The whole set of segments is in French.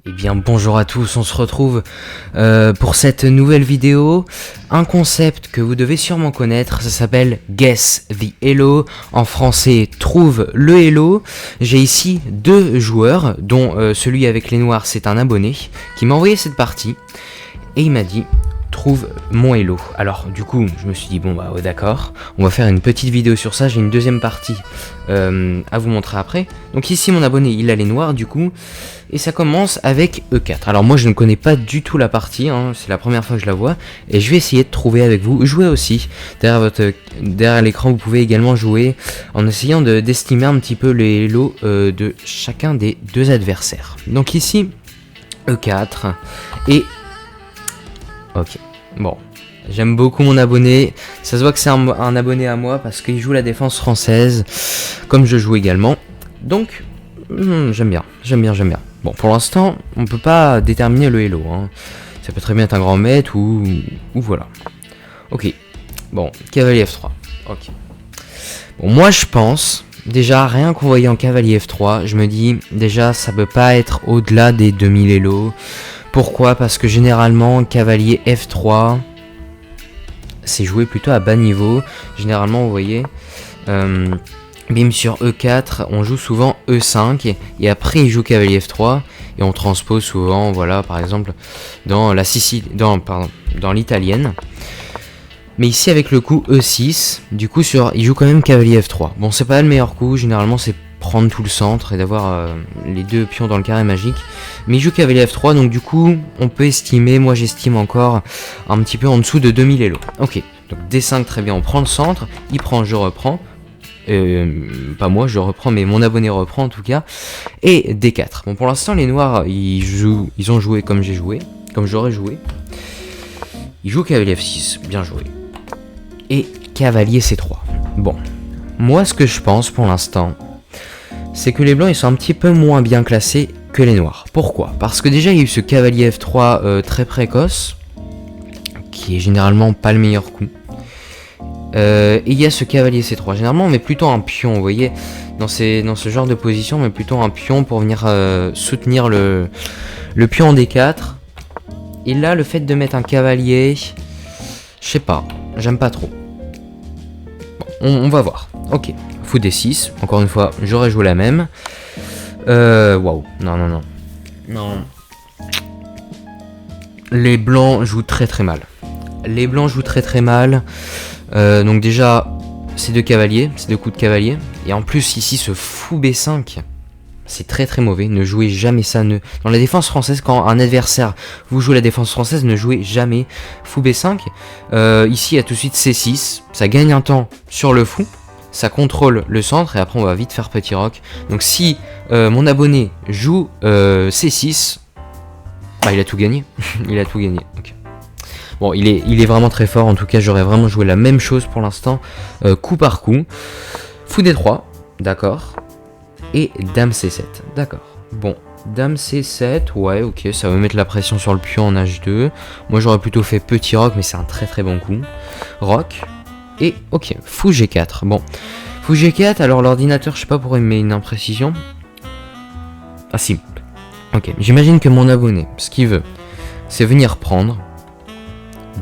Eh bien bonjour à tous, on se retrouve pour cette nouvelle vidéo. Un concept que vous devez sûrement connaître, ça s'appelle Guess the Elo. En français, trouve le Elo. J'ai ici deux joueurs, dont celui avec les noirs c'est un abonné, qui m'a envoyé cette partie. Et il m'a dit, trouve mon Elo. Alors du coup, je me suis dit, bon bah ouais, d'accord, on va faire une petite vidéo sur ça. J'ai une deuxième partie à vous montrer après. Donc ici mon abonné, il a les noirs du coup. Et ça commence avec E4. Alors moi je ne connais pas du tout la partie, hein, c'est la première fois que je la vois. Et je vais essayer de trouver avec vous. Jouer aussi. Derrière l'écran vous pouvez également jouer en essayant d'estimer un petit peu les lots de chacun des deux adversaires. Donc ici E4 et... Ok, bon. J'aime beaucoup mon abonné. Ça se voit que c'est un abonné à moi parce qu'il joue la défense française. Comme je joue également. Donc... j'aime bien. Bon, pour l'instant, on peut pas déterminer le Elo. Hein. Ça peut très bien être un grand maître ou voilà. Ok. Bon, cavalier F3. Ok. Bon, moi je pense, déjà, rien qu'en voyant cavalier F3, je me dis, déjà, ça peut pas être au-delà des 2000 Elo. Pourquoi? Parce que généralement, cavalier F3, c'est joué plutôt à bas niveau. Généralement, vous voyez... bim sur E4, on joue souvent E5 et après il joue cavalier F3 et on transpose souvent, voilà, par exemple dans la dans l'italienne. Mais ici avec le coup E6, du coup il joue quand même cavalier F3. Bon, c'est pas le meilleur coup, généralement c'est prendre tout le centre et d'avoir les deux pions dans le carré magique. Mais il joue cavalier F3, donc du coup on peut estimer, moi j'estime encore un petit peu en dessous de 2000 Elo. Ok, donc D5 très bien, on prend le centre, il prend, je reprends. Pas moi, je reprends, mais mon abonné reprend en tout cas. Et D4. Bon, pour l'instant, les noirs, ils ont joué comme j'ai joué, comme j'aurais joué. Ils jouent cavalier F6, bien joué. Et cavalier C3. Bon, moi, ce que je pense pour l'instant, c'est que les blancs, ils sont un petit peu moins bien classés que les noirs. Pourquoi? Parce que déjà, il y a eu ce cavalier F3 très précoce, qui est généralement pas le meilleur coup. Et il y a ce cavalier C3. Généralement on met plutôt un pion, vous voyez, dans ce genre de position, mais plutôt un pion pour venir soutenir le pion en D4. Et là le fait de mettre un cavalier, je sais pas, j'aime pas trop. Bon, on va voir. Ok, fou D6, encore une fois j'aurais joué la même. Waouh, non. Les blancs jouent très mal. Donc déjà, c'est deux cavaliers, c'est deux coups de cavalier. Et en plus ici ce fou B5, c'est très mauvais. Ne jouez jamais ça. Dans la défense française, quand un adversaire vous joue la défense française, ne jouez jamais fou B5. Ici il y a tout de suite C6, ça gagne un temps sur le fou. Ça contrôle le centre et après on va vite faire petit roc. Donc si mon abonné joue C6, bah il a tout gagné. Okay. Bon, il est vraiment très fort. En tout cas, j'aurais vraiment joué la même chose pour l'instant, coup par coup. Fou D3, d'accord. Et Dame C7, d'accord. Bon, Dame C7, ouais, ok, ça va mettre la pression sur le pion en H2. Moi, j'aurais plutôt fait petit roc, mais c'est un très bon coup. Roc. Et, ok, Fou G4. Bon, Fou G4, alors l'ordinateur, je sais pas pourquoi il me met une imprécision. Ah si. Ok, j'imagine que mon abonné, ce qu'il veut, c'est venir prendre.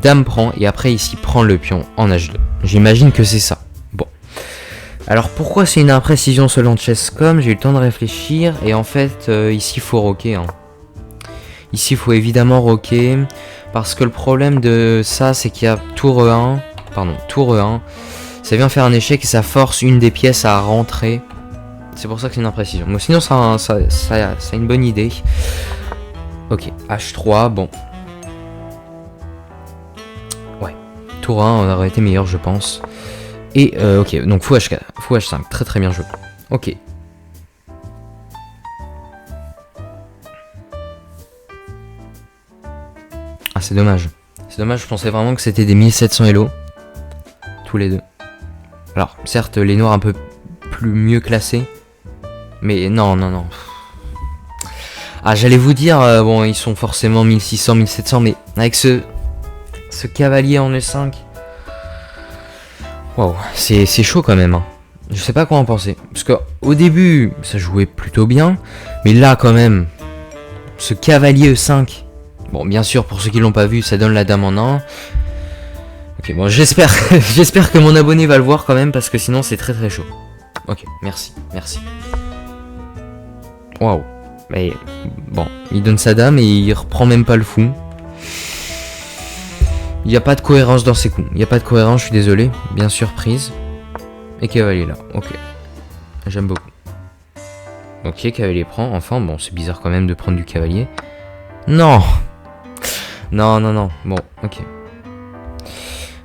Dame prend et après ici prend le pion en H2. J'imagine que c'est ça. Bon. Alors pourquoi c'est une imprécision selon Chess.com? J'ai eu le temps de réfléchir et en fait ici il faut roquer. Hein. Ici il faut évidemment roquer parce que le problème de ça c'est qu'il y a tour E1. Ça vient faire un échec et ça force une des pièces à rentrer. C'est pour ça que c'est une imprécision. Bon, sinon ça a une bonne idée. Ok, H3, bon. Tour 1 on aurait été meilleur je pense. Et ok, donc fou H4, fou H5, très bien joué. Ok. Ah c'est dommage. C'est dommage, je pensais vraiment que c'était des 1700 Elo. Tous les deux. Alors, certes, les noirs un peu plus mieux classés. Mais non. Ah j'allais vous dire, bon ils sont forcément 1600, 1700, mais avec ce cavalier en E5. Waouh, c'est chaud quand même. Hein. Je sais pas quoi en penser. Parce que au début, ça jouait plutôt bien. Mais là quand même, ce cavalier E5. Bon, bien sûr, pour ceux qui l'ont pas vu, ça donne la dame en 1. Ok, bon, j'espère j'espère que mon abonné va le voir quand même, parce que sinon c'est très très chaud. Ok, merci. Waouh. Mais bon, il donne sa dame et il reprend même pas le fou. Il n'y a pas de cohérence dans ses coups. Il n'y a pas de cohérence, je suis désolé. Bien sûr, prise. Et cavalier là, ok. J'aime beaucoup. Ok, cavalier prend. Enfin, bon, c'est bizarre quand même de prendre du cavalier. Non. Non. Bon, ok.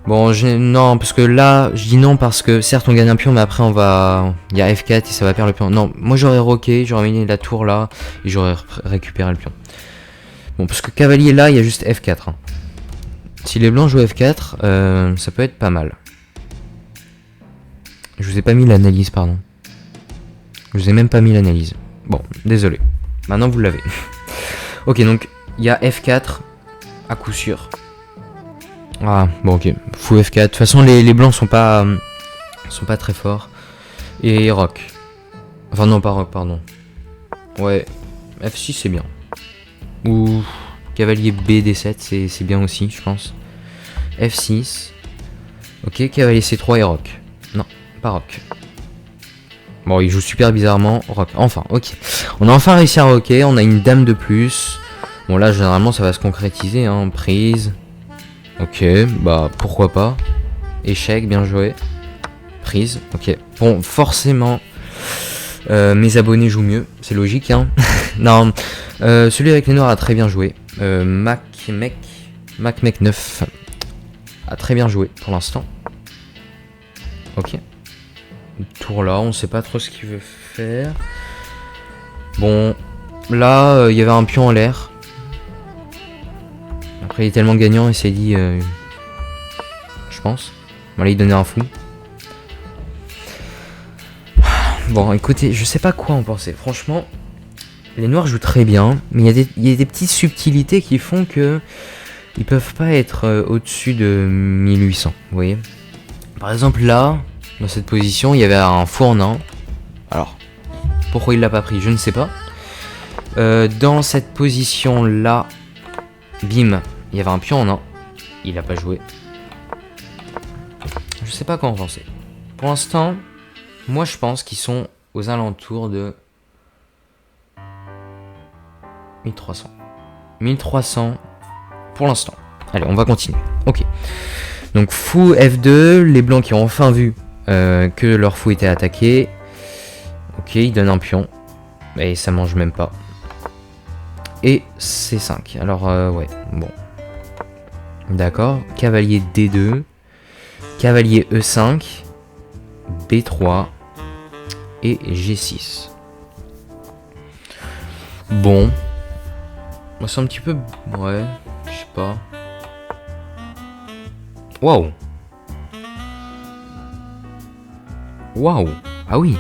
Bon, non, parce que là, je dis non parce que certes on gagne un pion, mais après on va... Il y a F4 et ça va perdre le pion. Non, moi j'aurais roqué, j'aurais mis la tour là, et j'aurais récupéré le pion. Bon, parce que cavalier là, il y a juste F4. Hein. Si les blancs jouent F4, ça peut être pas mal. Je vous ai pas mis l'analyse, pardon. Je vous ai même pas mis l'analyse. Bon, désolé. Maintenant vous l'avez. Ok, donc il y a F4 à coup sûr. Ah, bon, ok. Fou F4. De toute façon, les blancs sont pas très forts. Et rock. Enfin, non, pas rock, pardon. Ouais. F6, c'est bien. Ou cavalier B, D7, c'est bien aussi, je pense. F6. Ok, cavalier C3 et rock. Non, pas rock. Bon, il joue super bizarrement. Rock. Enfin, ok. On a enfin réussi à rocker. On a une dame de plus. Bon, là, généralement, ça va se concrétiser. Hein. Prise. Ok, bah pourquoi pas. Échec, bien joué. Prise, ok. Bon, forcément, mes abonnés jouent mieux, c'est logique, hein. Non, celui avec les noirs a très bien joué. MacMec 9 a très bien joué pour l'instant. Ok. Tour là, on sait pas trop ce qu'il veut faire. Bon, là, il y avait un pion en l'air. Après il est tellement gagnant, il s'est dit... je pense. Bon là il donnait un fou. Bon écoutez, je sais pas quoi en penser. Franchement, les noirs jouent très bien. Mais il y a des petites subtilités qui font que... Ils peuvent pas être au-dessus de 1800. Vous voyez. Par exemple là, dans cette position, il y avait un fou en 1. Alors, pourquoi il l'a pas pris, je ne sais pas. Dans cette position là... Bim, il y avait un pion en 1. Il a pas joué. Je sais pas quoi en penser. Pour l'instant, moi je pense qu'ils sont aux alentours de 1300. 1300 pour l'instant. Allez, on va continuer. Ok. Donc fou F2, les blancs qui ont enfin vu que leur fou était attaqué. Ok, ils donnent un pion. Et ça mange même pas. Et C5. Alors, ouais, bon. D'accord. Cavalier D2. Cavalier E5. B3. Et G6. Bon. C'est un petit peu... Ouais, je sais pas. Waouh. Waouh. Ah oui.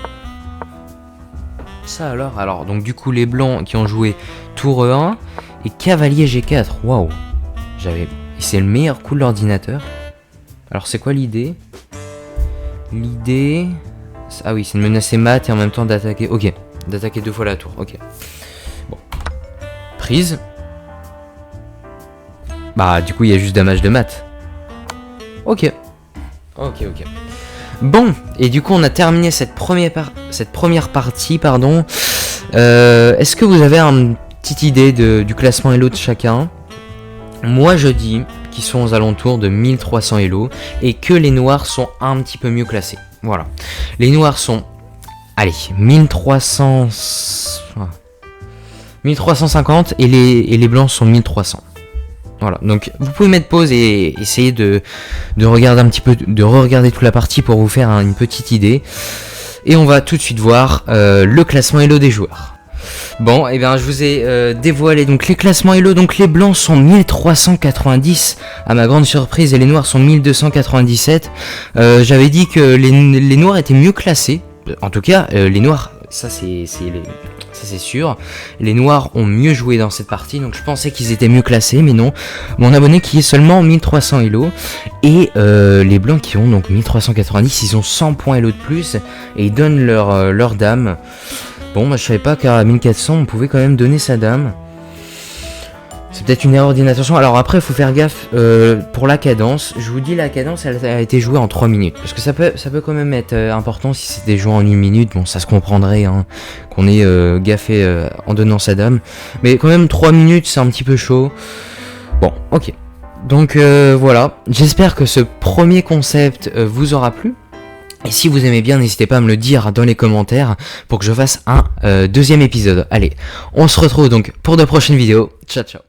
Ça alors, donc du coup les blancs qui ont joué tour E1 et cavalier G4. Waouh. C'est le meilleur coup de l'ordinateur. Alors c'est quoi l'idée? L'idée... Ah oui, c'est de menacer mat et en même temps d'attaquer... Ok, d'attaquer 2 fois la tour, ok. Bon. Prise. Bah du coup il y a juste damage de mat. Ok. Bon, et du coup on a terminé cette première partie, pardon. Est-ce que vous avez une petite idée du classement Elo de chacun? Moi je dis qu'ils sont aux alentours de 1300 Elo et que les noirs sont un petit peu mieux classés. Voilà. Les noirs sont... Allez, 1350 et les blancs sont 1300. Voilà, donc vous pouvez mettre pause et essayer de regarder un petit peu, de re-regarder toute la partie pour vous faire une petite idée. Et on va tout de suite voir le classement Elo des joueurs. Bon, et bien je vous ai dévoilé donc les classements Elo. Donc les blancs sont 1390 à ma grande surprise et les noirs sont 1297. J'avais dit que les noirs étaient mieux classés. En tout cas, les noirs, ça c'est sûr. Les noirs ont mieux joué dans cette partie, donc je pensais qu'ils étaient mieux classés, mais non. Mon abonné qui est seulement 1300 Elo et les blancs qui ont donc 1390, ils ont 100 points Elo de plus et ils donnent leur dame. Bon, moi je savais pas qu'à 1400 on pouvait quand même donner sa dame. C'est peut-être une erreur d'inattention. Alors après, il faut faire gaffe pour la cadence. Je vous dis, la cadence, elle a été jouée en 3 minutes. Parce que ça peut quand même être important si c'était joué en 1 minute. Bon, ça se comprendrait hein, qu'on ait gaffé en donnant sa dame. Mais quand même, 3 minutes, c'est un petit peu chaud. Bon, ok. Donc voilà. J'espère que ce premier concept vous aura plu. Et si vous aimez bien, n'hésitez pas à me le dire dans les commentaires pour que je fasse un deuxième épisode. Allez, on se retrouve donc pour de prochaines vidéos. Ciao, ciao.